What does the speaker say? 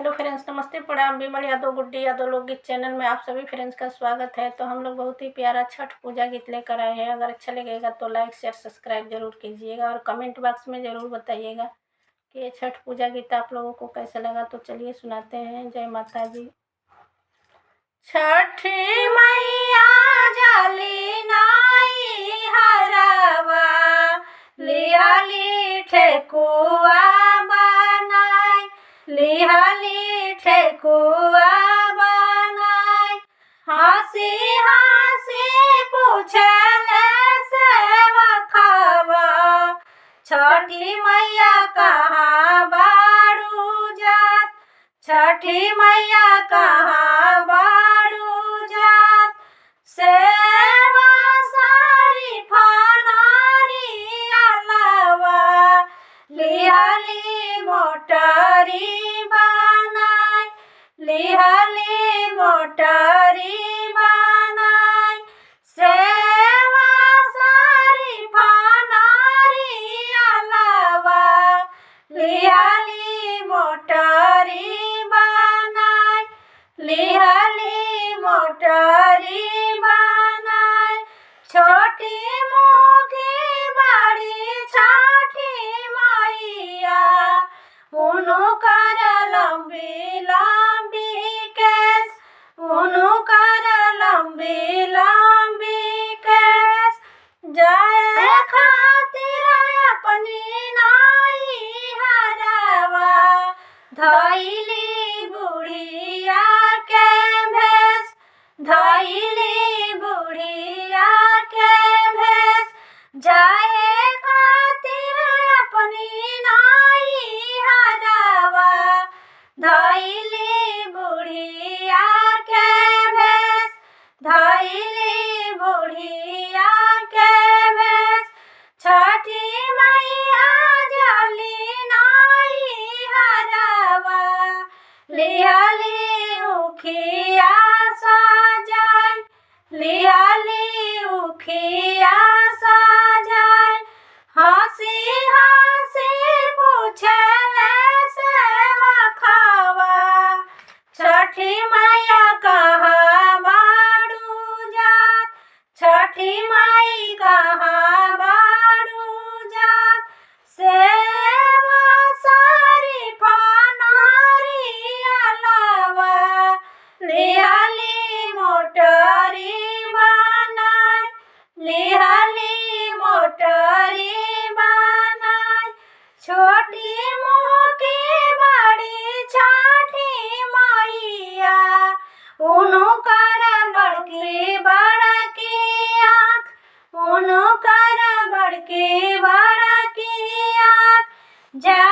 Hello friends, नमस्ते, प्रणाम। विमल यादव, गुड्डी यादव लोकगीत चैनल में आप सभी फ्रेंड्स का स्वागत है। तो हम लोग बहुत ही प्यारा छठ पूजा गीत लेकर आए हैं। अगर अच्छा लगेगा तो लाइक शेयर सब्सक्राइब जरूर कीजिएगा और कमेंट बॉक्स में ज़रूर बताइएगा कि ये छठ पूजा गीत आप लोगों को कैसा लगा। तो चलिए सुनाते हैं। जय माता दी। छठी मैया जाली नाई हरवा लिहाली ठेकुआ बनाई, लिहाली ठेकुआ बनाई। हंसी हंसी पूछले सेवकवा, छठी मैया कहाँ बारू जात, छठी मैया कहाँ बारू जात। सेवा सारी फनारी अलावा लिहाली मोटरी बनाई, लिहाली मोटरी बनाई। सेवा सारी फनारी अलावा लिहाली मोटरी बनाई, लिहाली मोटरी बनाई। छोटी मुखी बड़ी छठी मैया, उनु कर लंबी लंबी केस, उनु कर लंबी लंबी केस। जाए खातिर अपनी नाई हरवा धइली बुढ़िया के भेस, धइली बुढ़िया के भेस। जाए खातिर अपनी नाई हरवा धइली बुढ़िया के भेस, धइली बुढ़िया के भेस। छठी मैया जाली नाई हरवा लिहाली उखिया सजाई, लिहाली उखिया सजाई। हंसी हंसी पूछले सेवकवा, छठी मैया कहाँ बारू जात, छठी माई कहाँ बारू जात। सेवा सारी फनारी अलावा लिहाली मोटरी बनाई, लिहाली मोटरी बनाई। छोटी मुखी बड़ी छठी मैया, उनु कर बड़की बड़की आँख, उनु कर बड़की बड़की आँख। जा